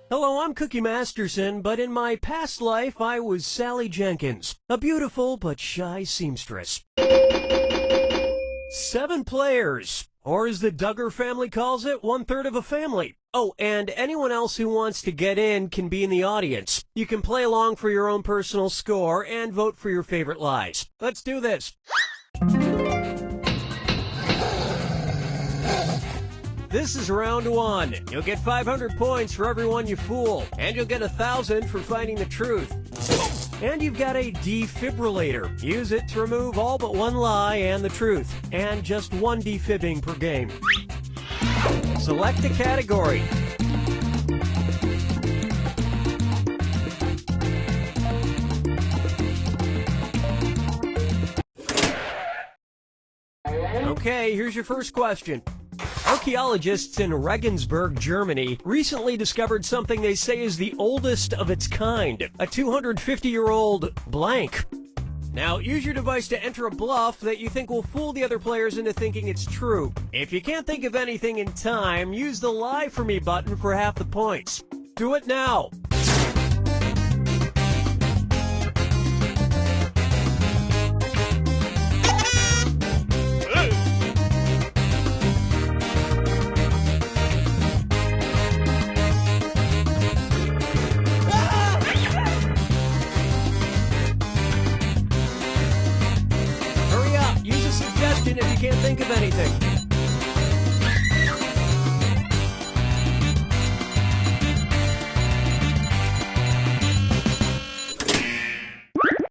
Hello, I'm Cookie Masterson, but in my past life I was Sally Jenkins, a beautiful but shy seamstress. 7 players, or as the Duggar family calls it, 1/3 of a family. Oh, and anyone else who wants to get in can be in the audience. You can play along for your own personal score and vote for your favorite lies. Let's do this. This is round 1. You'll get 500 points for everyone you fool, and you'll get 1,000 for finding the truth. And you've got a defibrillator. Use it to remove all but one lie and the truth, and just 1 defibbing per game. Select a category. Okay, here's your first question. Archaeologists in Regensburg, Germany, recently discovered something they say is the oldest of its kind, a 250-year-old blank. Now, use your device to enter a bluff that you think will fool the other players into thinking it's true. If you can't think of anything in time, use the Lie For Me button for half the points. Do it now. If you can't think of anything.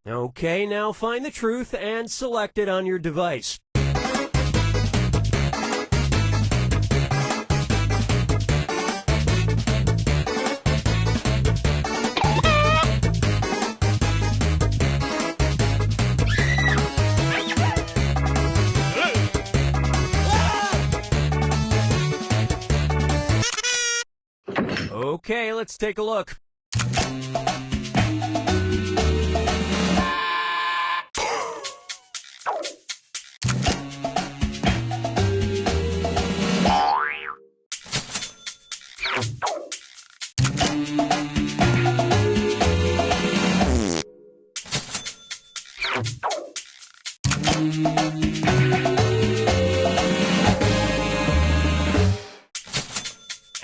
Okay, now find the truth and select it on your device. Okay, let's take a look.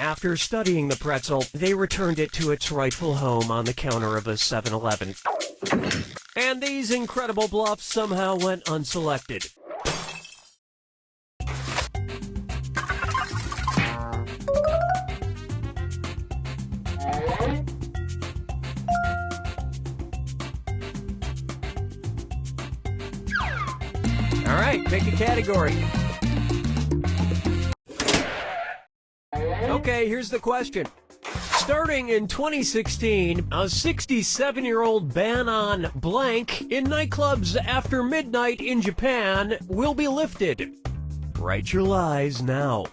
After studying the pretzel, they returned it to its rightful home on the counter of a 7-Eleven. And these incredible bluffs somehow went unselected. All right, pick a category. Okay, here's the question. Starting in 2016, a 67-year-old ban on blank in nightclubs after midnight in Japan will be lifted. Write your lies now.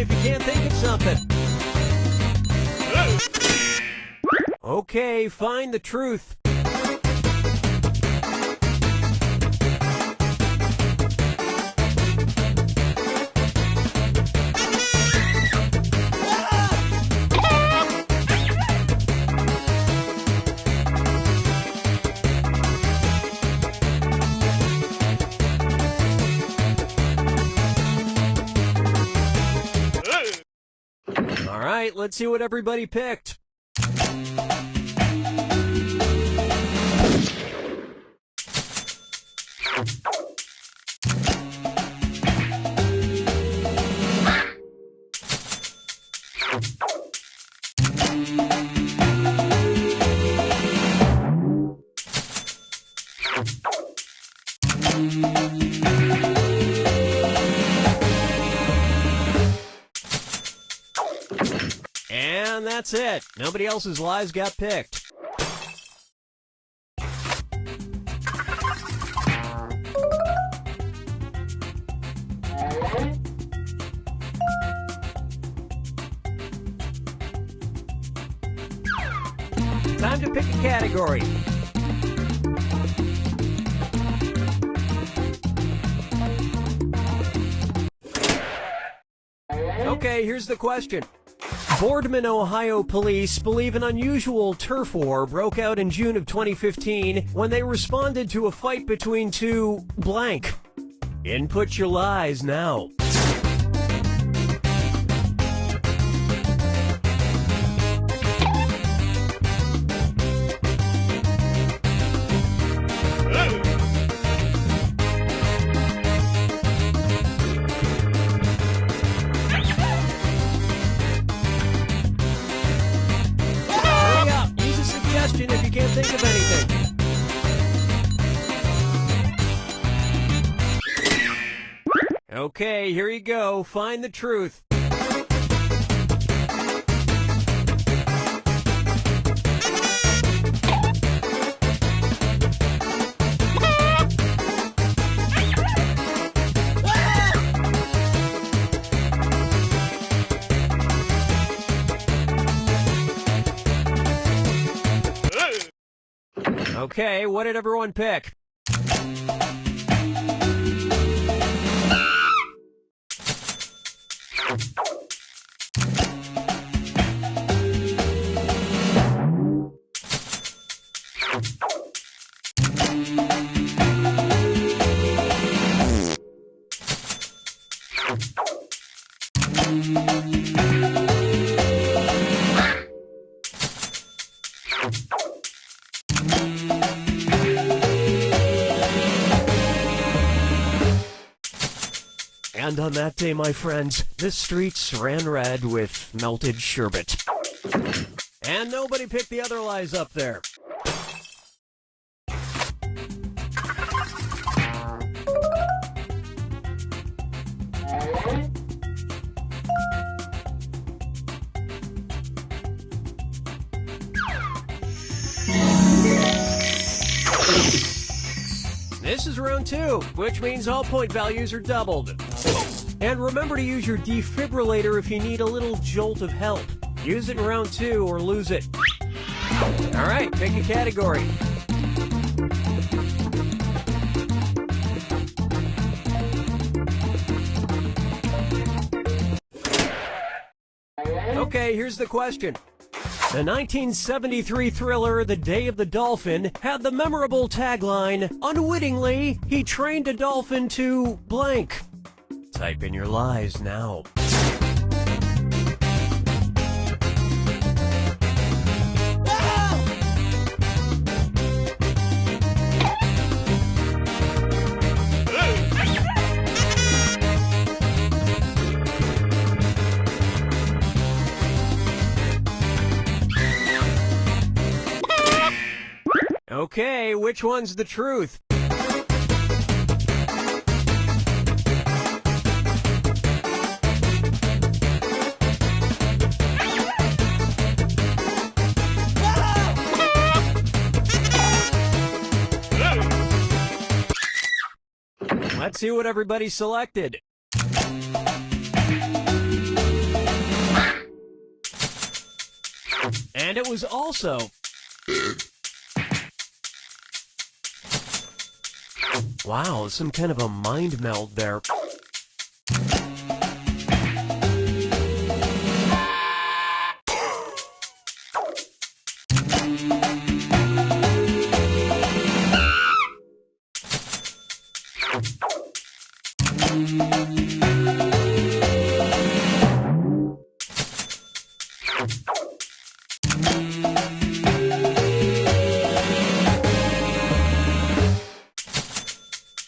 if you can't think of something. Okay, find the truth. All right, let's see what everybody picked. And that's it. Nobody else's lies got picked. Time to pick a category. Okay, here's the question. Boardman, Ohio police believe an unusual turf war broke out in June of 2015 when they responded to a fight between two blank. Input your lies now. If you can't think of anything. Okay, here you go. Find the truth. Okay, what did everyone pick? And on that day, my friends, the streets ran red with melted sherbet. And nobody picked the other lies up there. This is round 2, which means all point values are doubled. And remember to use your defibrillator if you need a little jolt of help. Use it in round 2 or lose it. All right, pick a category. Okay, here's the question. The 1973 thriller The Day of the Dolphin had the memorable tagline, "Unwittingly, he trained a dolphin to blank." Type in your lies now. Okay, which one's the truth? Let's see what everybody selected. And it was also... Wow, some kind of a mind meld there.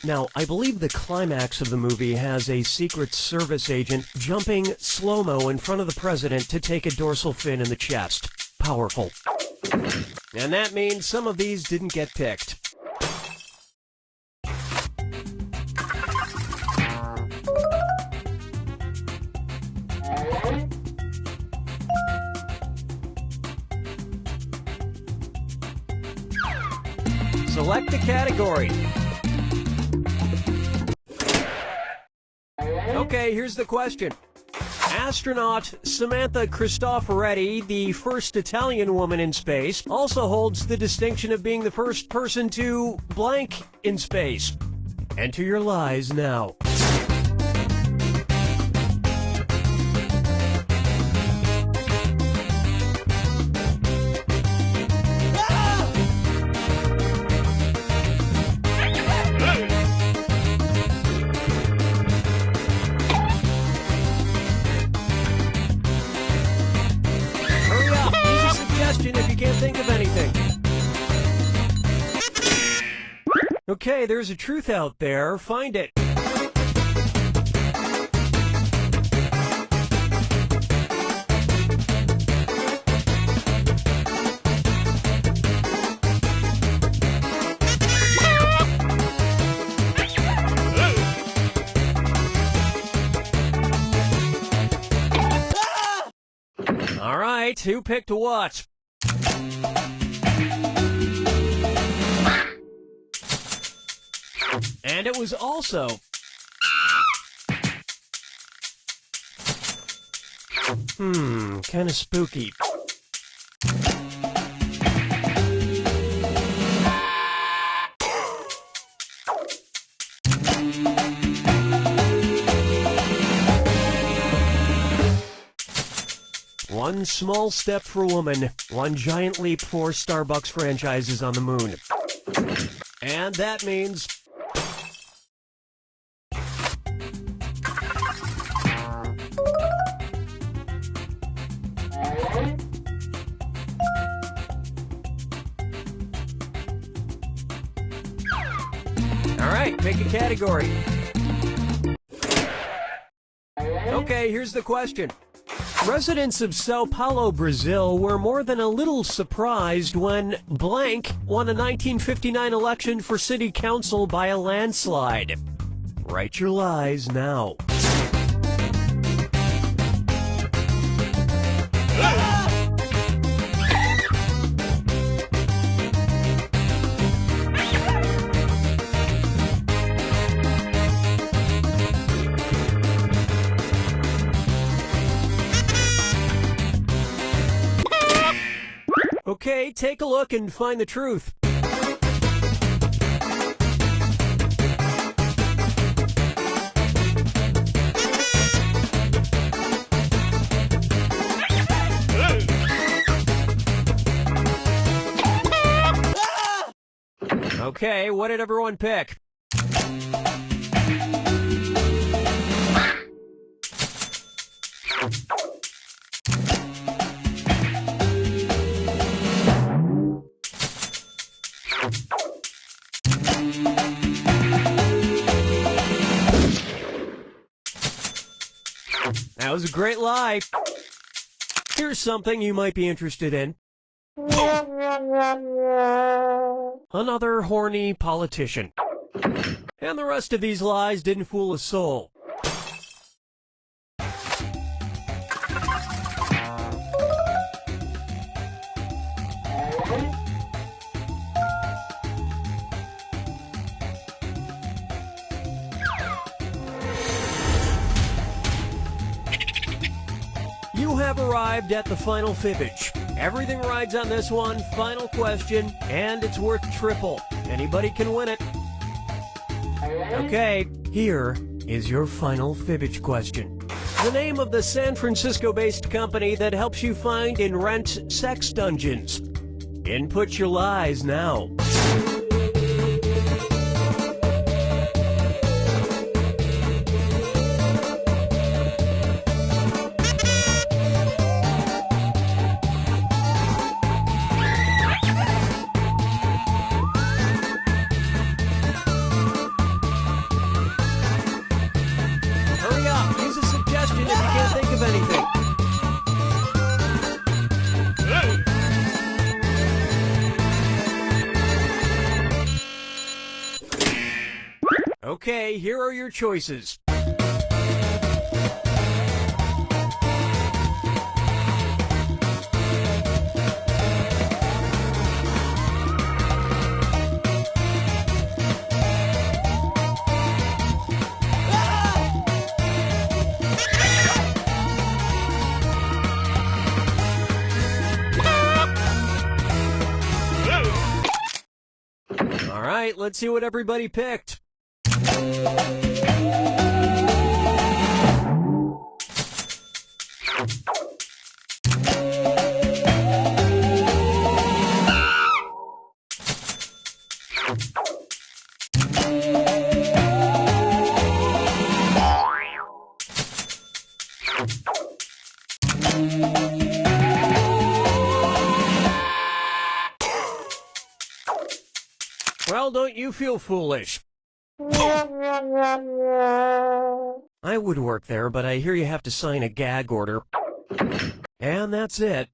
Now, I believe the climax of the movie has a Secret Service agent jumping slow-mo in front of the president to take a dorsal fin in the chest. Powerful. And that means some of these didn't get picked. Select a category. Okay, here's the question. Astronaut Samantha Cristoforetti, the first Italian woman in space, also holds the distinction of being the first person to blank in space. Enter your lies now. If you can't think of anything. Okay, there's a truth out there. Find it. All right, who picked what? And it was also... kind of spooky. One small step for woman, one giant leap for Starbucks franchises on the moon. And that means... All right, pick a category. Okay, here's the question. Residents of Sao Paulo, Brazil were more than a little surprised when blank won a 1959 election for city council by a landslide. Write your lies now. Okay, take a look and find the truth. Okay, what did everyone pick? That was a great lie. Here's something you might be interested in. Another horny politician. And the rest of these lies didn't fool a soul. You have arrived at the final fibbage. Everything rides on this one. Final question, and it's worth triple. Anybody can win it. Okay, here is your final fibbage question. The name of the San Francisco-based company that helps you find and rent sex dungeons. Input your lies now. Hurry up, use a suggestion if you can't think of anything. Okay, here are your choices. All right, let's see what everybody picked. Well, don't you feel foolish? I would work there, but I hear you have to sign a gag order. And that's it.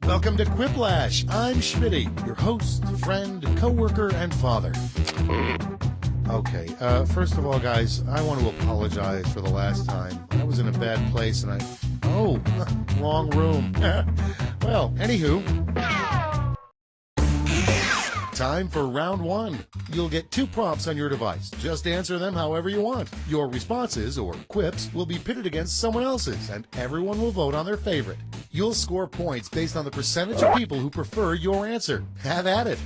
Welcome to Quiplash. I'm Schmitty, your host, friend, co-worker, and father. Okay, first of all, guys, I want to apologize for the last time. I was in a bad place and oh, wrong room. Well, anywho, time for round one. You'll get 2 prompts on your device. Just answer them however you want. Your responses, or quips, will be pitted against someone else's, and everyone will vote on their favorite. You'll score points based on the percentage of people who prefer your answer. Have at it.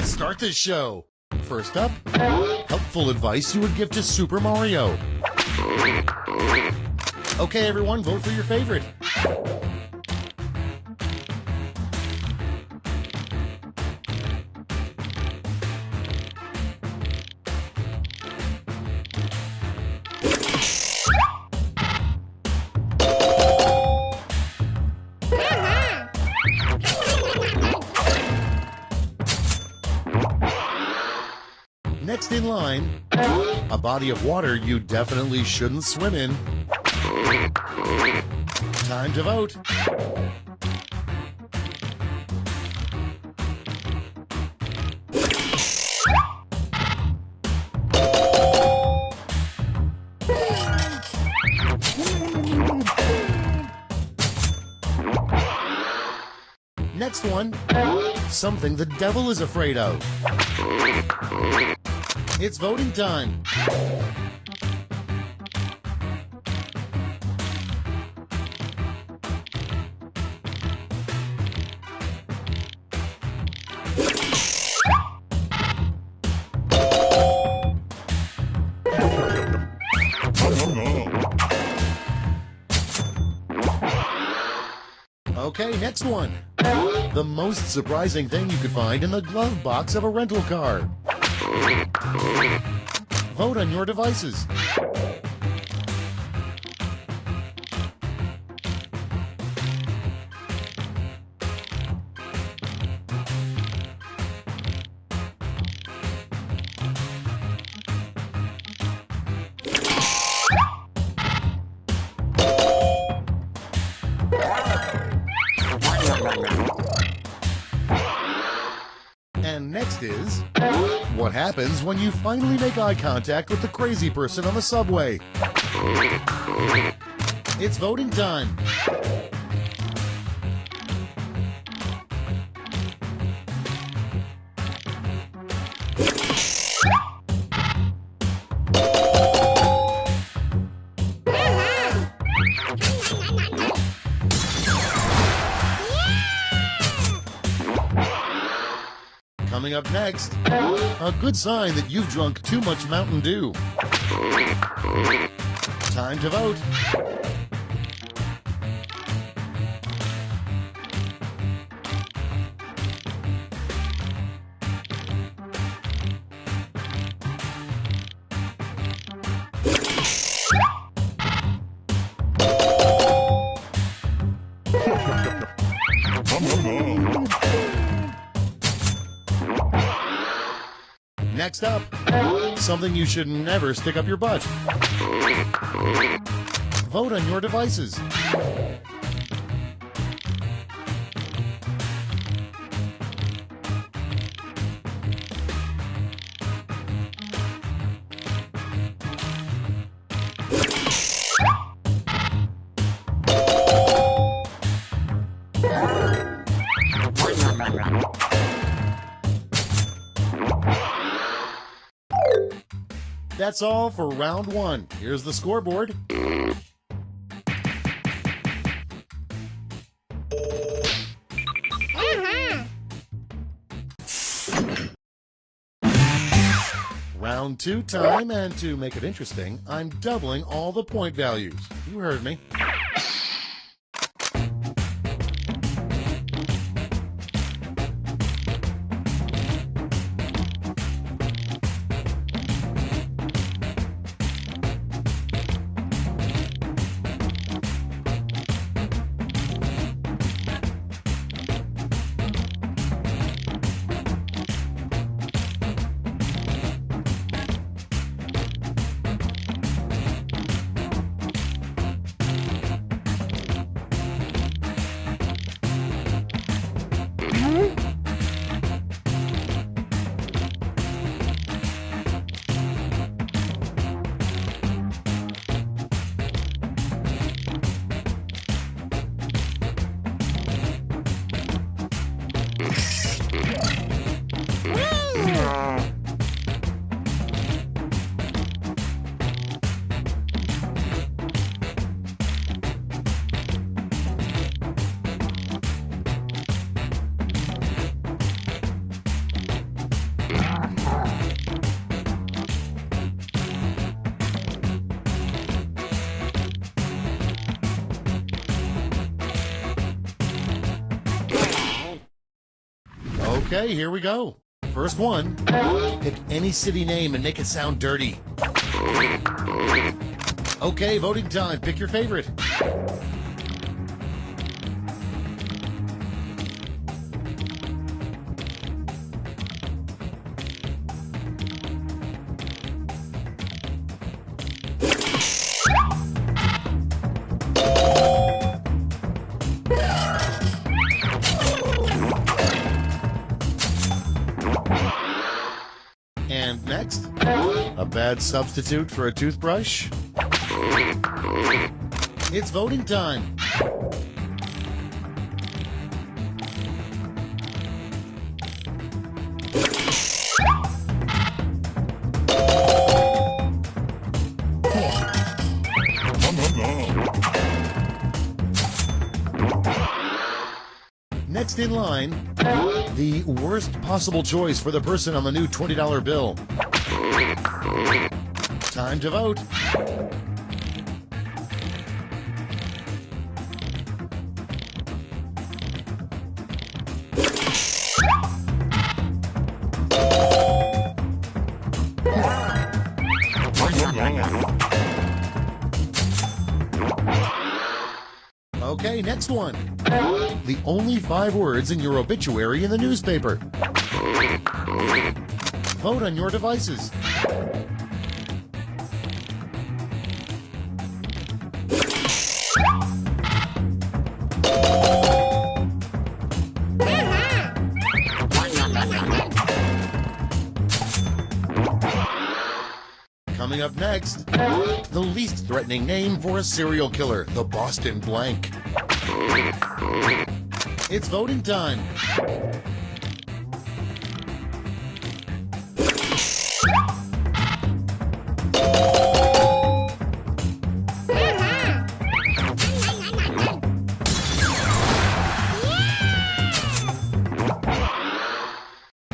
Let's start this show. First up, helpful advice you would give to Super Mario. Okay, everyone, vote for your favorite. Next in line, a body of water you definitely shouldn't swim in. Time to vote. Next one, something the devil is afraid of. It's voting time. Okay, next one. The most surprising thing you could find in the glove box of a rental car. Vote on your devices. And next is, what happens when you finally make eye contact with the crazy person on the subway? It's voting time. Coming up next, a good sign that you've drunk too much Mountain Dew. Time to vote. Next up, something you should never stick up your butt. Vote on your devices. That's all for round one. Here's the scoreboard. Round two time, and to make it interesting, I'm doubling all the point values. You heard me. Okay, here we go. First one. Pick any city name and make it sound dirty. Okay, voting time. Pick your favorite. And next, a bad substitute for a toothbrush? It's voting time. Next in line, the worst possible choice for the person on the new $20 bill. Time to vote. Okay, next one. The only 5 words in your obituary in the newspaper. Vote on your devices. Coming up next, the least threatening name for a serial killer, the Boston Blank. It's voting time.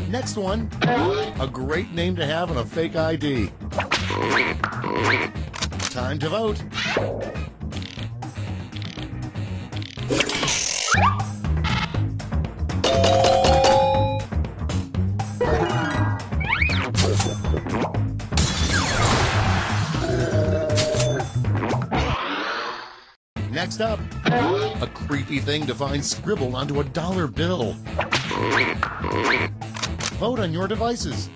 Next one, a great name to have on a fake ID. Time to vote. Next up, a creepy thing to find scribbled onto a dollar bill. Vote on your devices.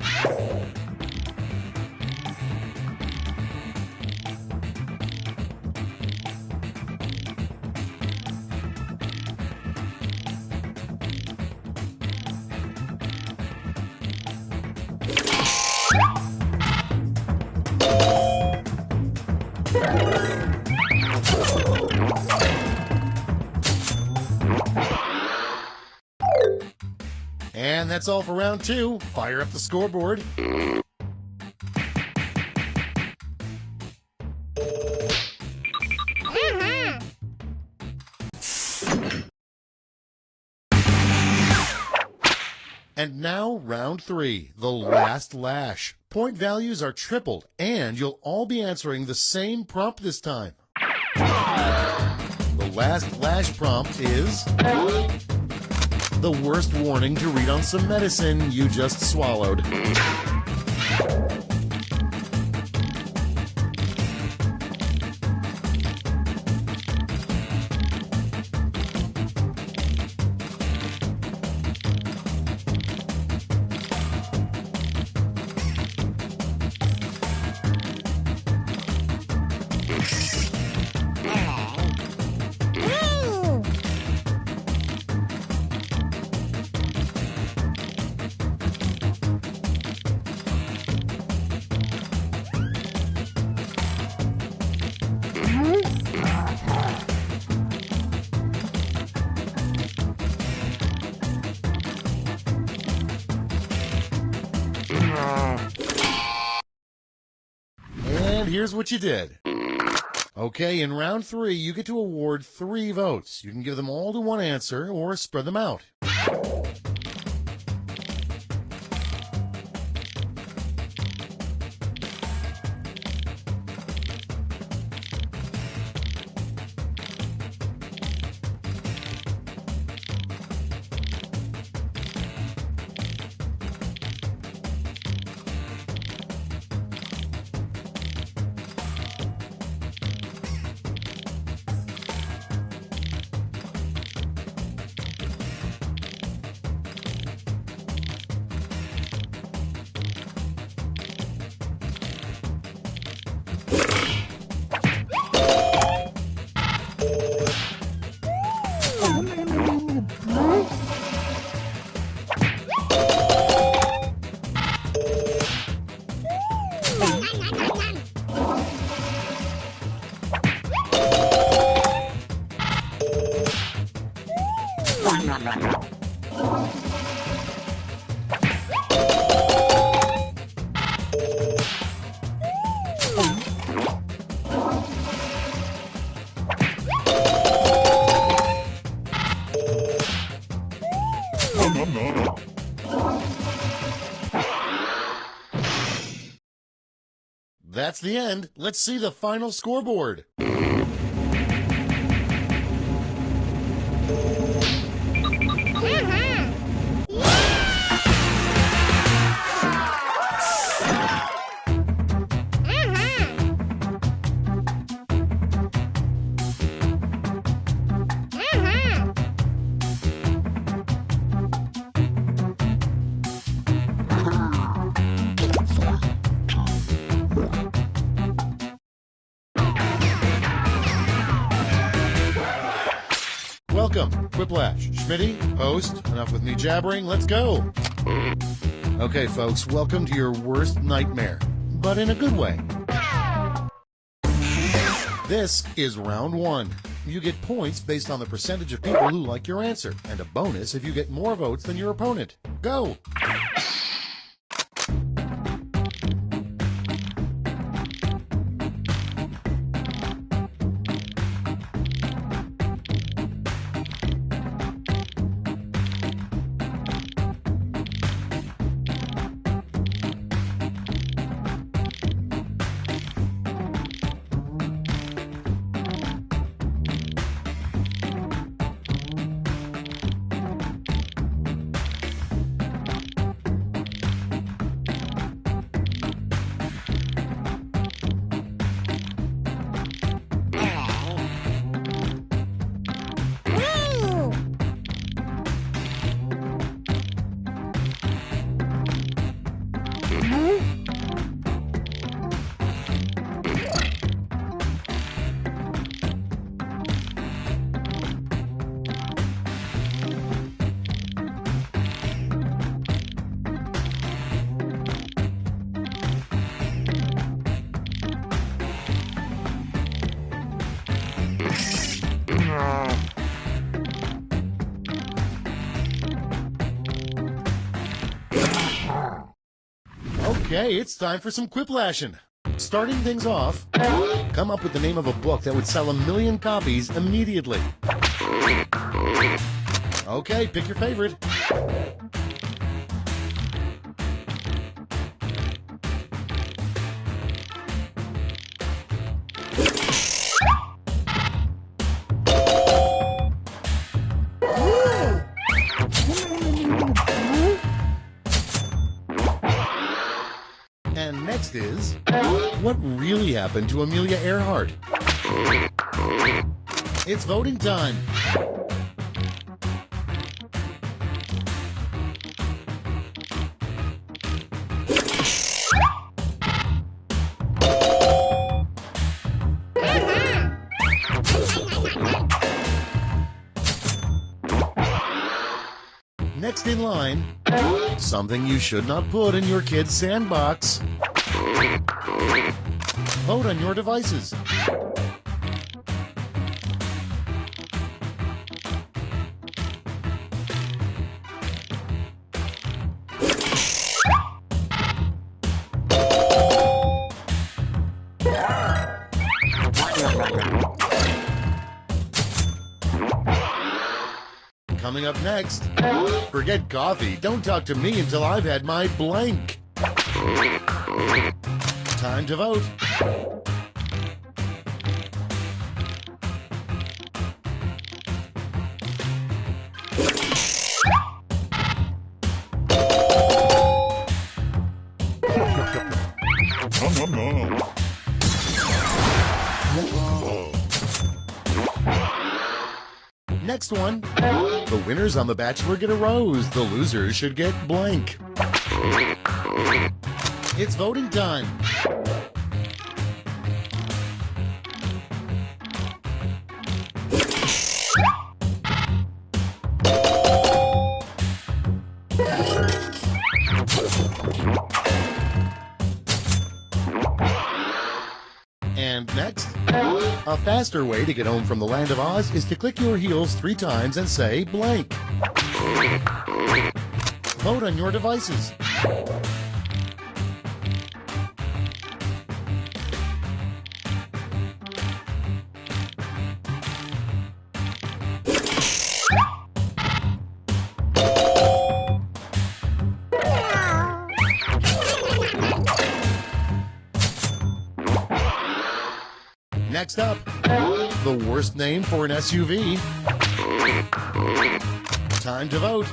And that's all for round 2. Fire up the scoreboard. And now round 3, the last lash. Point values are tripled, and you'll all be answering the same prompt this time. The last lash prompt is the worst warning to read on some medicine you just swallowed. And here's what you did. Okay, in round 3, you get to award 3 votes. You can give them all to one answer or spread them out. That's the end. Let's see the final scoreboard. Welcome, Quiplash. Schmitty, host. Enough with me jabbering. Let's go. Okay, folks, welcome to your worst nightmare, but in a good way. This is round one. You get points based on the percentage of people who like your answer, and a bonus if you get more votes than your opponent. Go! Okay, it's time for some quiplashing. Starting things off, come up with the name of a book that would sell 1 million copies immediately. Okay, pick your favorite. And next is, what really happened to Amelia Earhart? It's voting time. Next in line, something you should not put in your kid's sandbox. Vote on your devices. Coming up next, forget coffee. Don't talk to me until I've had my blank. Time to vote. Next one. The winners on The Bachelor get a rose. The losers should get blank. It's voting time. And next, A faster way to get home from the Land of Oz is to click your heels 3 times and say blank. Vote on your devices. Next up, the worst name for an SUV. Time to vote.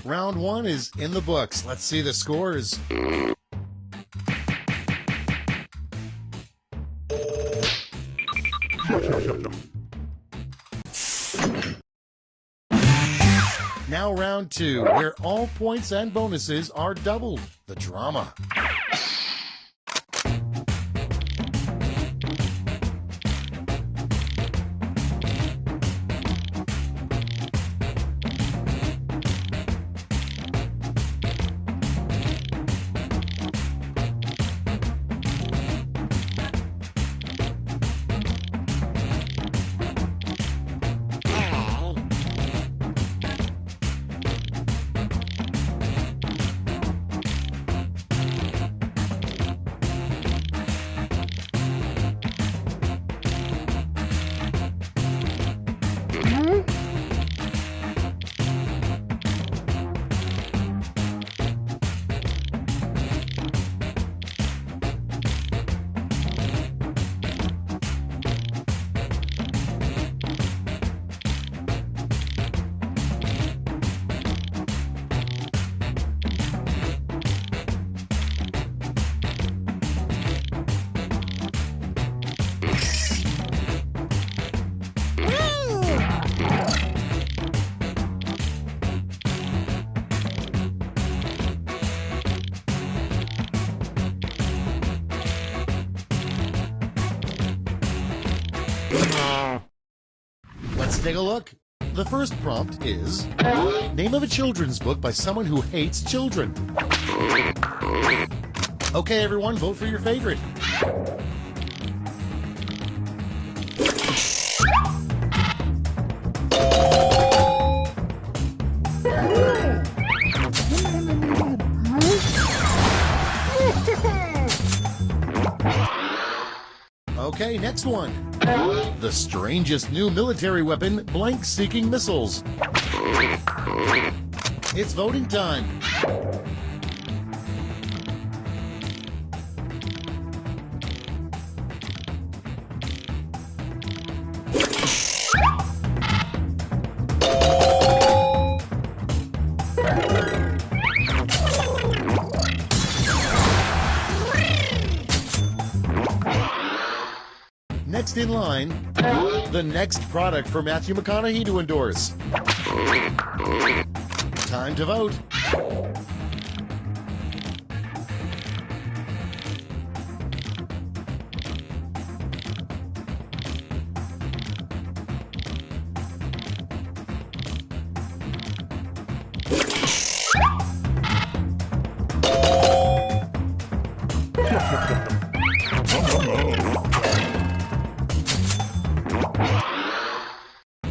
Round 1 is in the books. Let's see the scores. Now round 2, where all points and bonuses are doubled. The drama. Let's take a look. The first prompt is, name of a children's book by someone who hates children. Okay, everyone, vote for your favorite. Okay, next one. The strangest new military weapon, blank-seeking missiles. It's voting time. Next in line, the next product for Matthew McConaughey to endorse. Time to vote.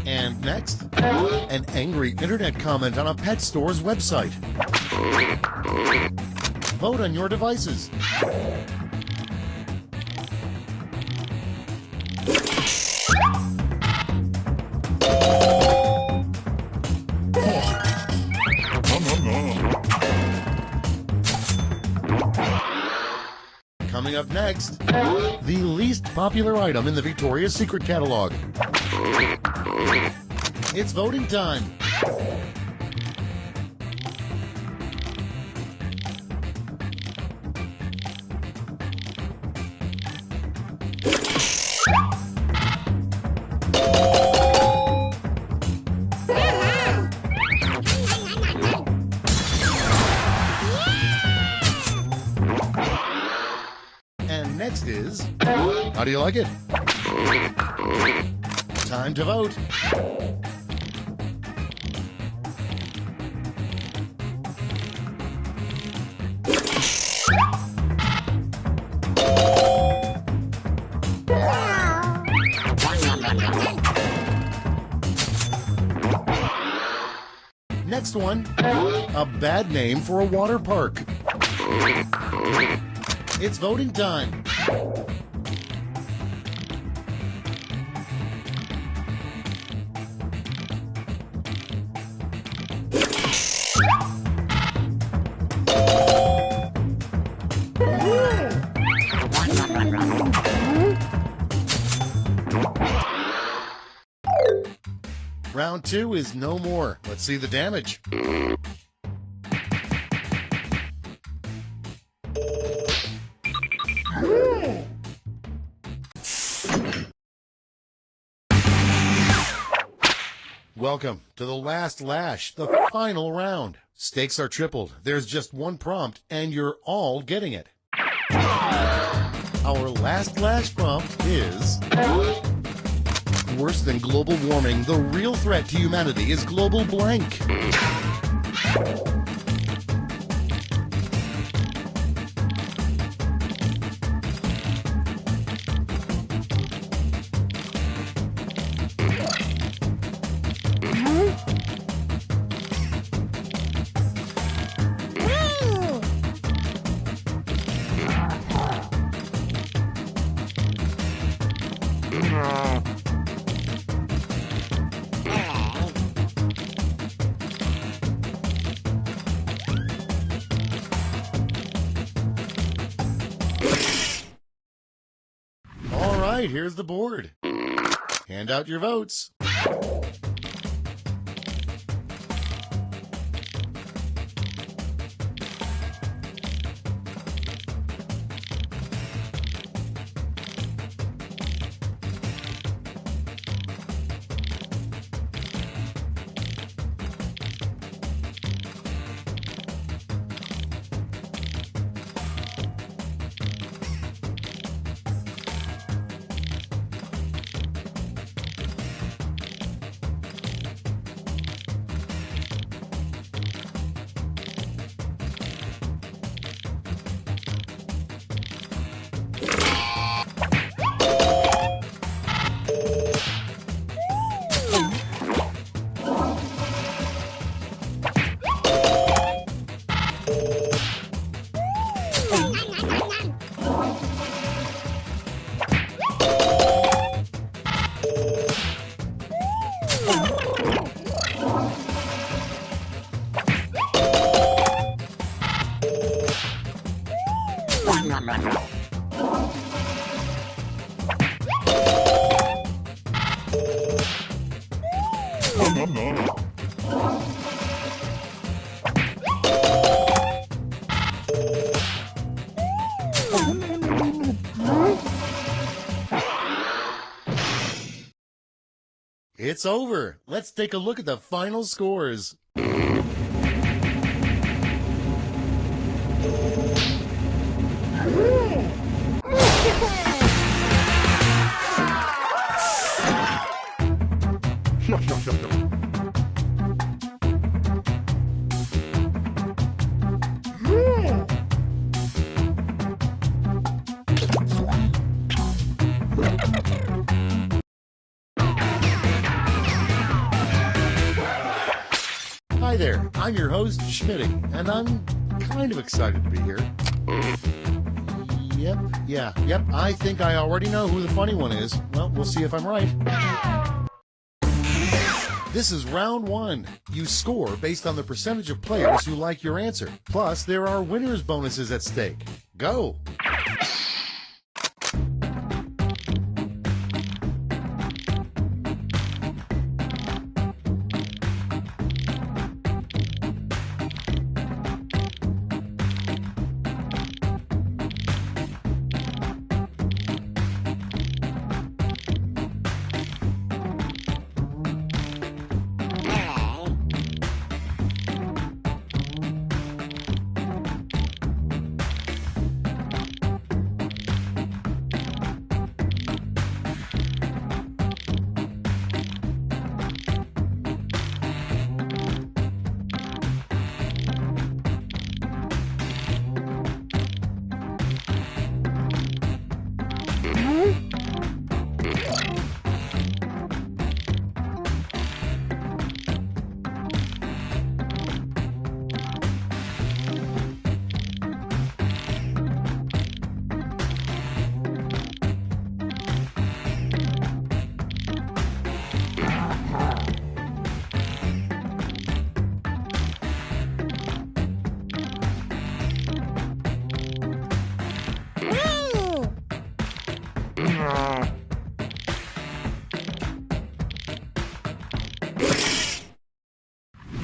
And next, an angry internet comment on a pet store's website. Vote on your devices. Coming up next, the least popular item in the Victoria's Secret catalog. It's voting time. Next is, how do you like it? Time to vote. Next one, a bad name for a water park. It's voting time. Round 2 is no more. Let's see the damage. Welcome to the last lash, the final round. Stakes are tripled. There's just one prompt, and you're all getting it. Our last lash prompt is... Worse than global warming, the real threat to humanity is global blank. All right, here's the board. Hand out your votes. It's over. Let's take a look at the final scores. Hi there, I'm your host, Schmitty, and I'm kind of excited to be here. Yep, I think I already know who the funny one is. Well, we'll see if I'm right. This is round 1. You score based on the percentage of players who like your answer. Plus, there are winners' bonuses at stake. Go!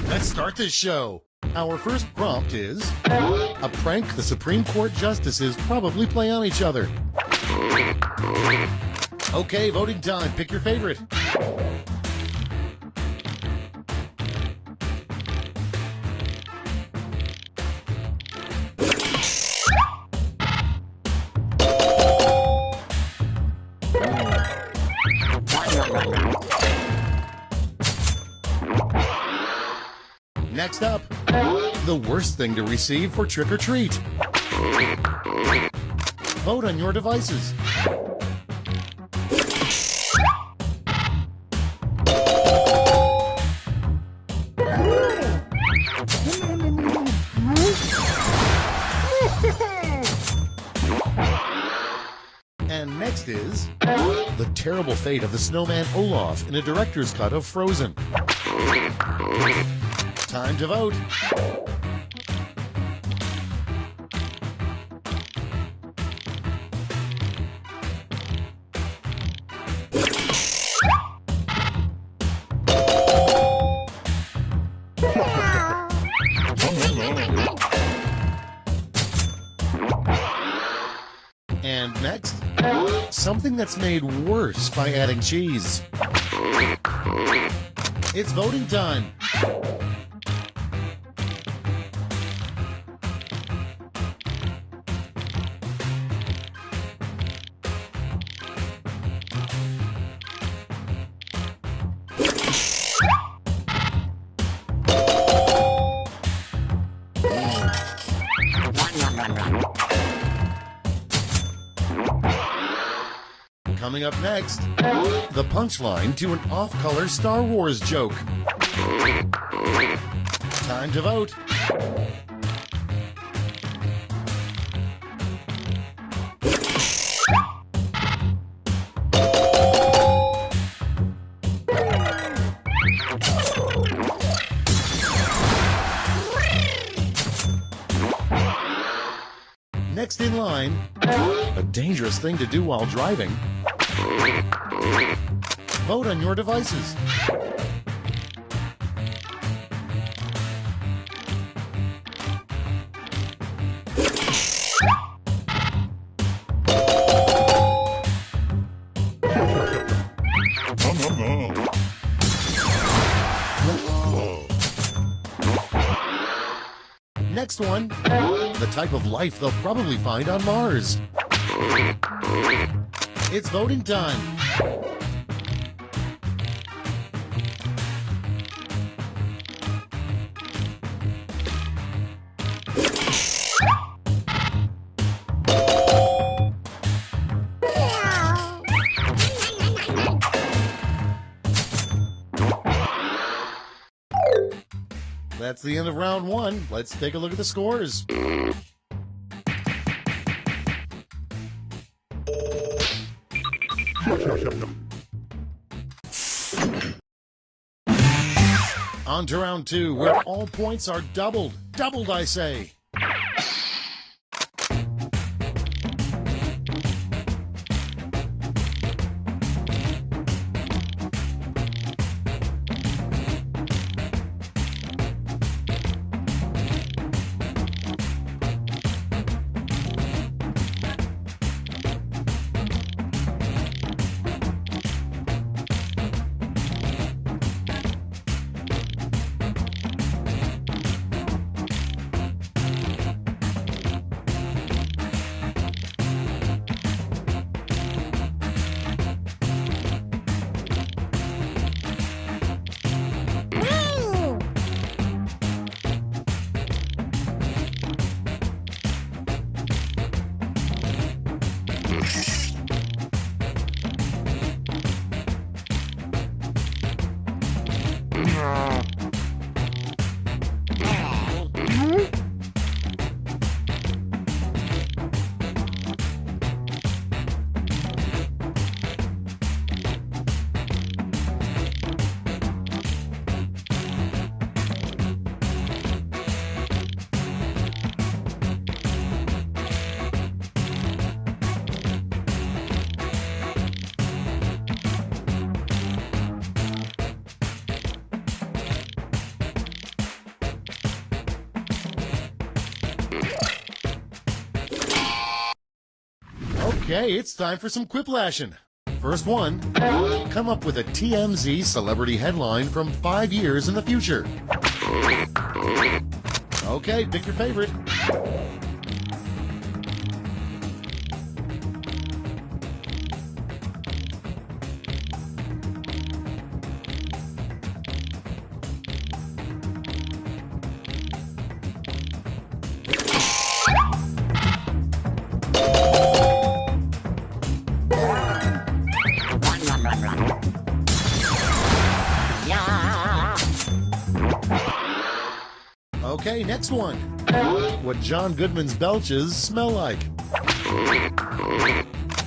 Let's start this show. Our first prompt is a prank the Supreme Court justices probably play on each other. Okay, voting time. Pick your favorite. Next up, the worst thing to receive for trick or treat. Vote on your devices. And next is the terrible fate of the snowman Olaf in a director's cut of Frozen. Time to vote. And next, something that's made worse by adding cheese. It's voting time. Coming up next, the punchline to an off-color Star Wars joke. Time to vote. Next in line, a dangerous thing to do while driving. Vote on your devices. Next one, the type of life they'll probably find on Mars. It's voting time. That's the end of round one. Let's take a look at the scores. On to round two, where all points are doubled. Doubled, I say. Okay, it's time for some quiplashing. First one, come up with a TMZ celebrity headline from 5 years in the future. Okay, pick your favorite. Okay, next one. What John Goodman's belches smell like.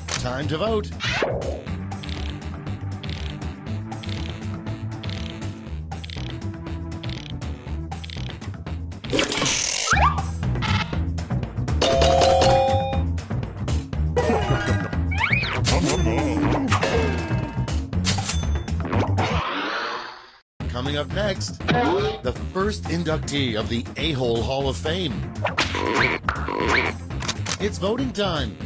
Time to vote. Coming up next, the first inductee of the A-Hole Hall of Fame. It's voting time.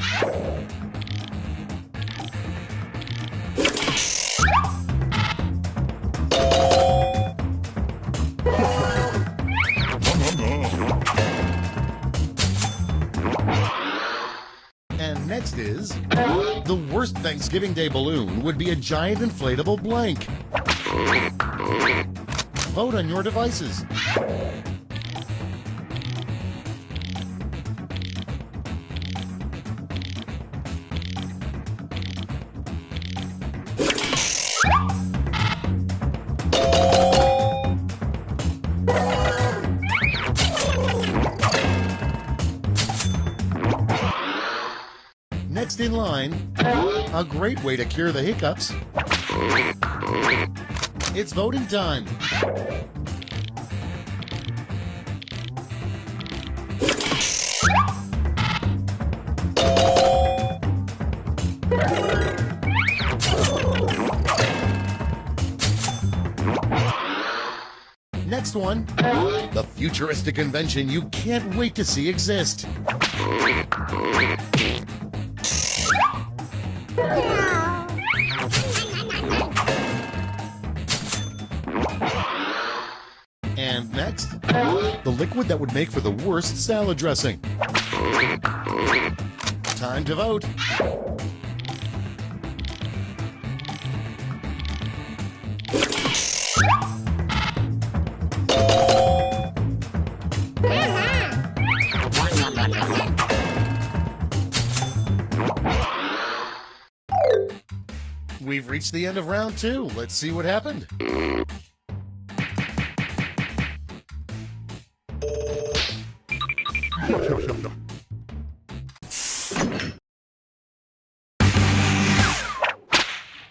And next is, the worst Thanksgiving Day balloon would be a giant inflatable blank. Vote on your devices. Next in line, a great way to cure the hiccups. It's voting time. Next one, the futuristic invention you can't wait to see exist. And next, the liquid that would make for the worst salad dressing. Time to vote. We've reached the end of round 2. Let's see what happened.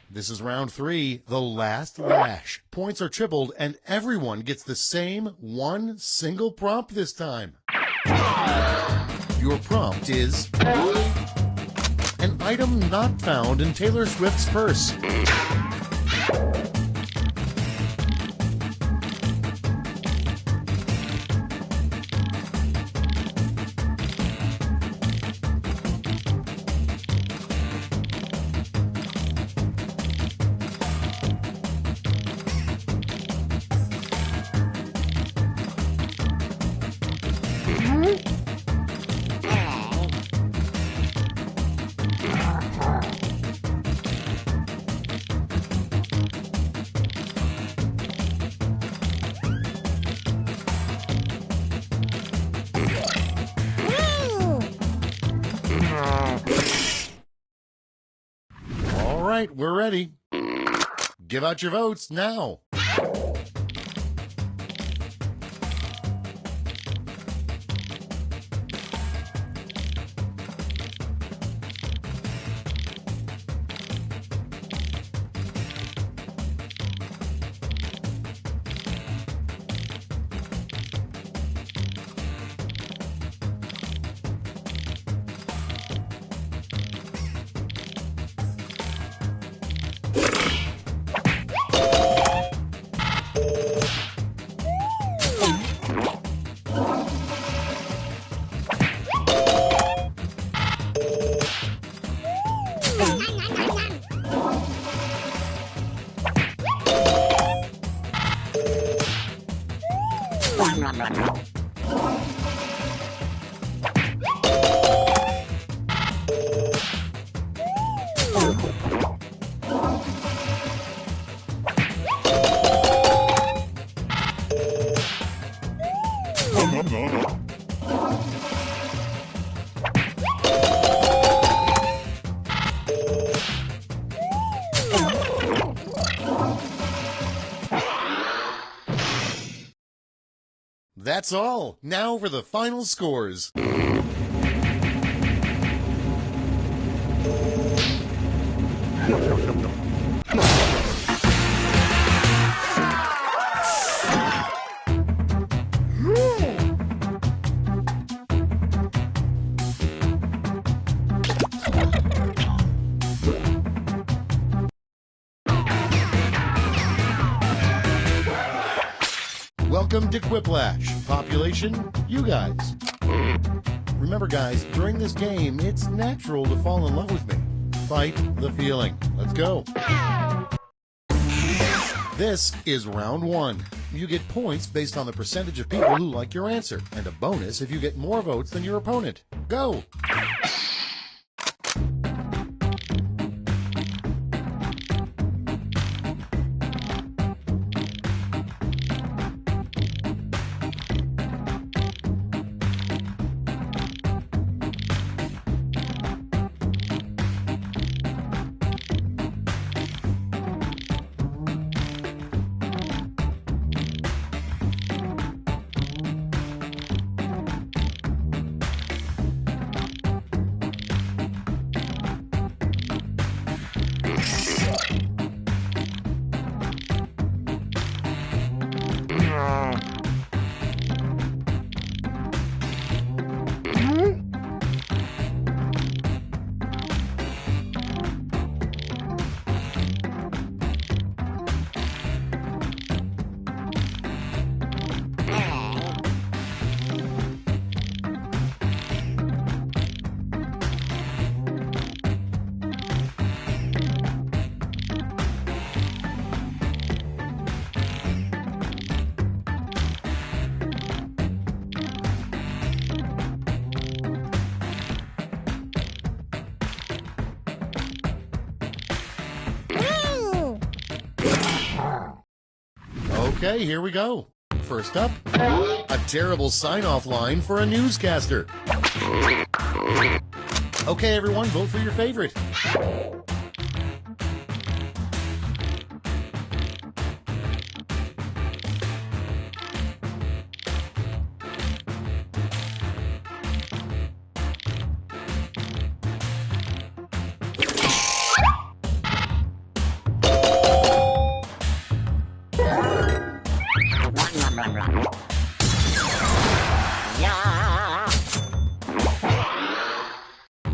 This is round 3, the last lash. Points are tripled and everyone gets the same one single prompt this time. Your prompt is an item not found in Taylor Swift's purse. All right, we're ready. Give out your votes now. That's all. Now for the final scores. Welcome to Quiplash. Population, you guys. Remember, guys, during this game, it's natural to fall in love with me. Fight the feeling. Let's go. This is round one. You get points based on the percentage of people who like your answer, and a bonus if you get more votes than your opponent. Go! Okay, here we go. First up, a terrible sign-off line for a newscaster. Okay, everyone, vote for your favorite.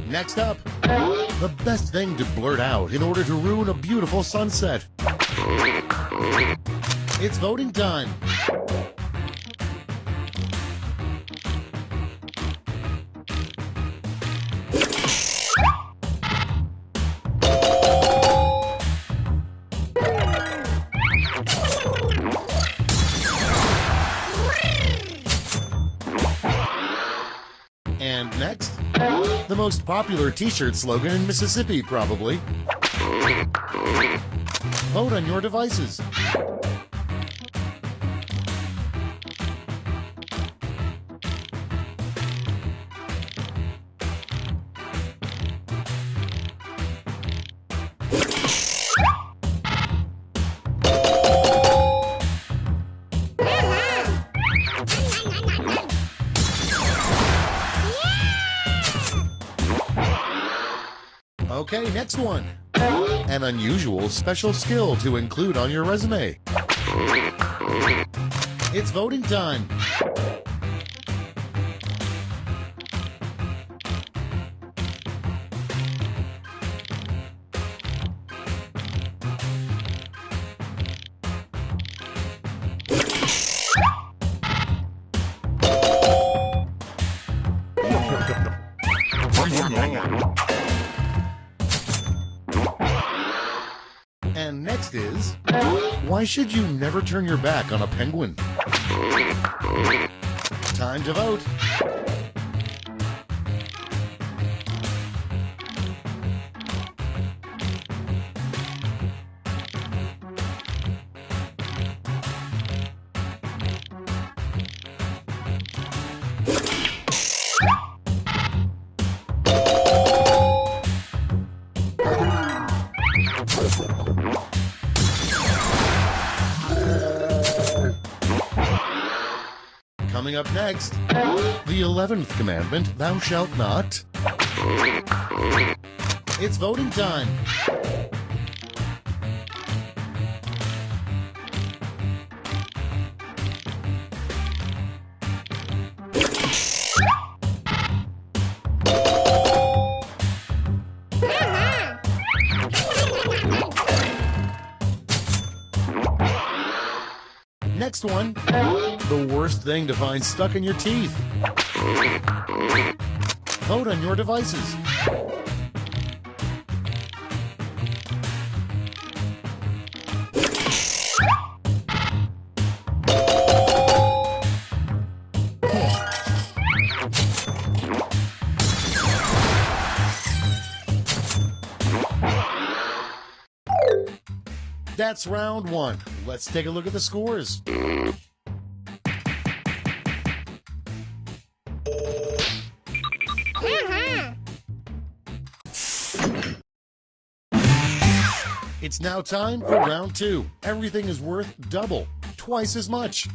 Next up, the best thing to blurt out in order to ruin a beautiful sunset. It's voting time. And next, the most popular t-shirt slogan in Mississippi, probably. Vote on your devices. Okay, next one. An unusual special skill to include on your resume. It's voting time. And next is, why should you never turn your back on a penguin? Time to vote. Coming up next, the 11th commandment, thou shalt not. It's voting time. Next one, the worst thing to find stuck in your teeth. Vote on your devices. That's round one. Let's take a look at the scores. It's now time for round two. Everything is worth double, twice as much.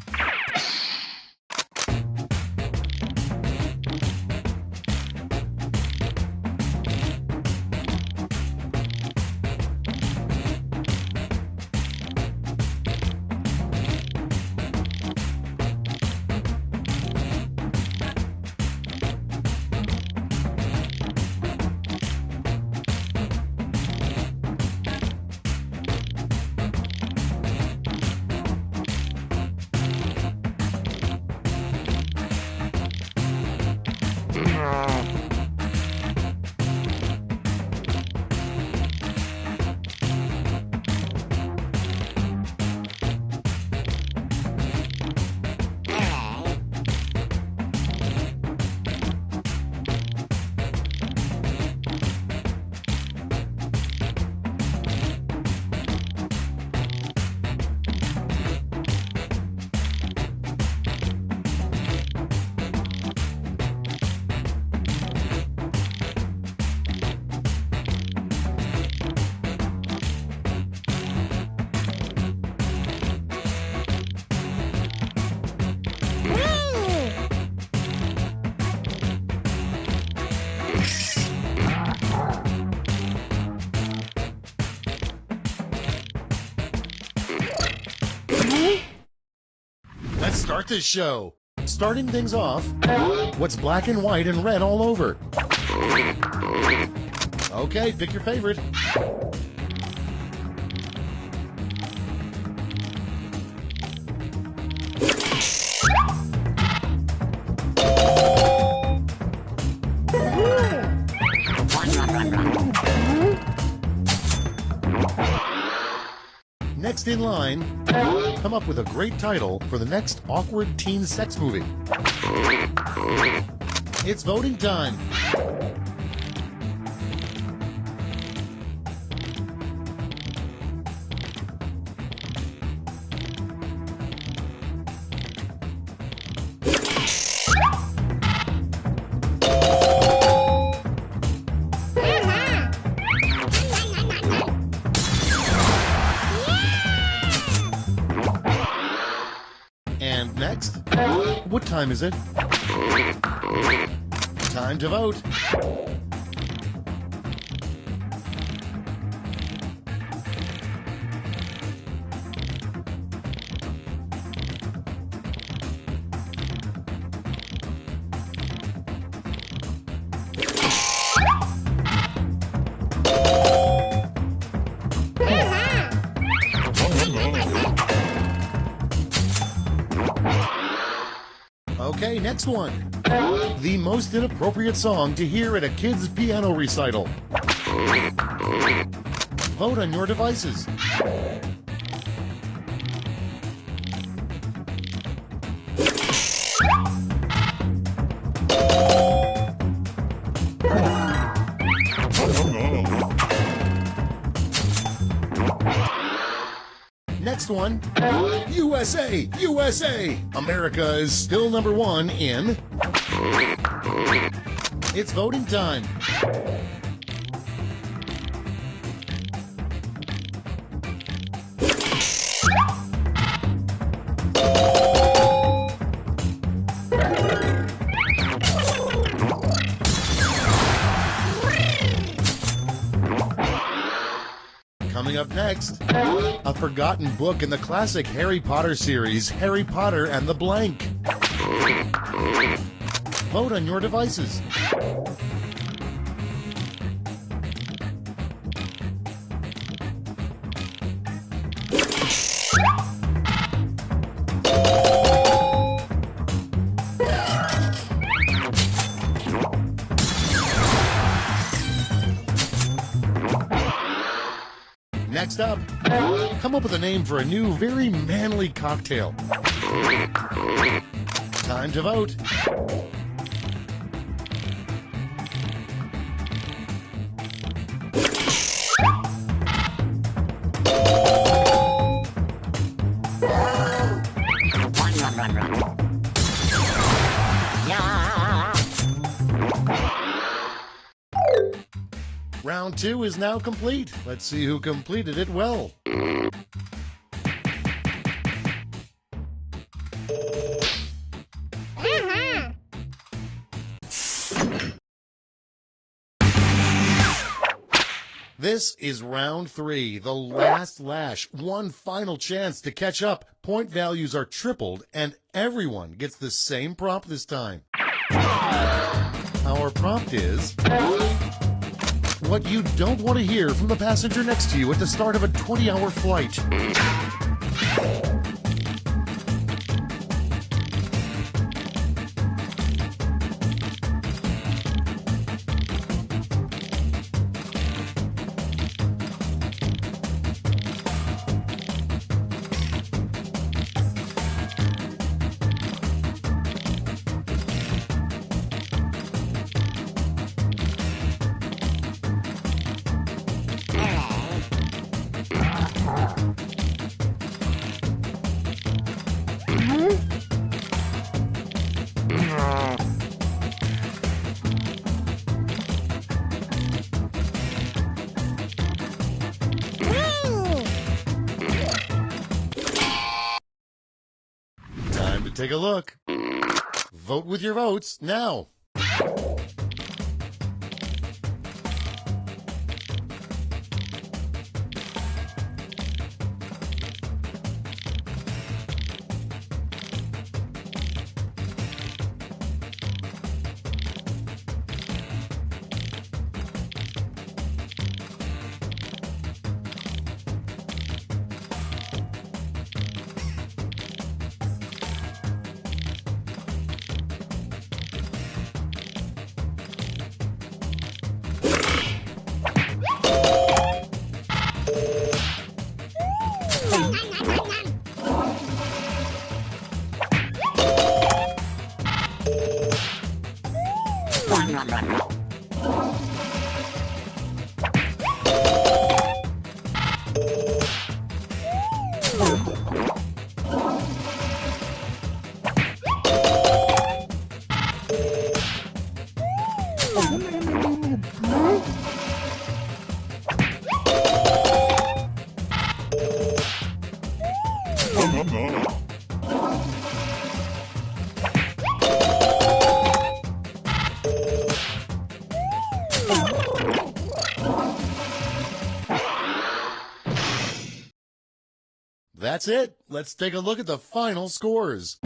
Let's start this show. Starting things off, what's black and white and red all over? Okay, pick your favorite. Next in line, come up with a great title for the next awkward teen sex movie. It's voting time. And next, what time is it? Time to vote. Okay, next one. The most inappropriate song to hear at a kid's piano recital. Vote on your devices. Next one, USA, USA! America is still number one in... It's voting time. Coming up next, a forgotten book in the classic Harry Potter series, Harry Potter and the Blank. Vote on your devices. Next up, come up with a name for a new, very manly cocktail. Time to vote. Round 2 is now complete. Let's see who completed it well. This is round 3, the last lash. One final chance to catch up. Point values are tripled, and everyone gets the same prompt this time. Our prompt is what you don't want to hear from the passenger next to you at the start of a 20-hour flight. Time to take a look. Vote with your votes now. That's it. Let's take a look at the final scores.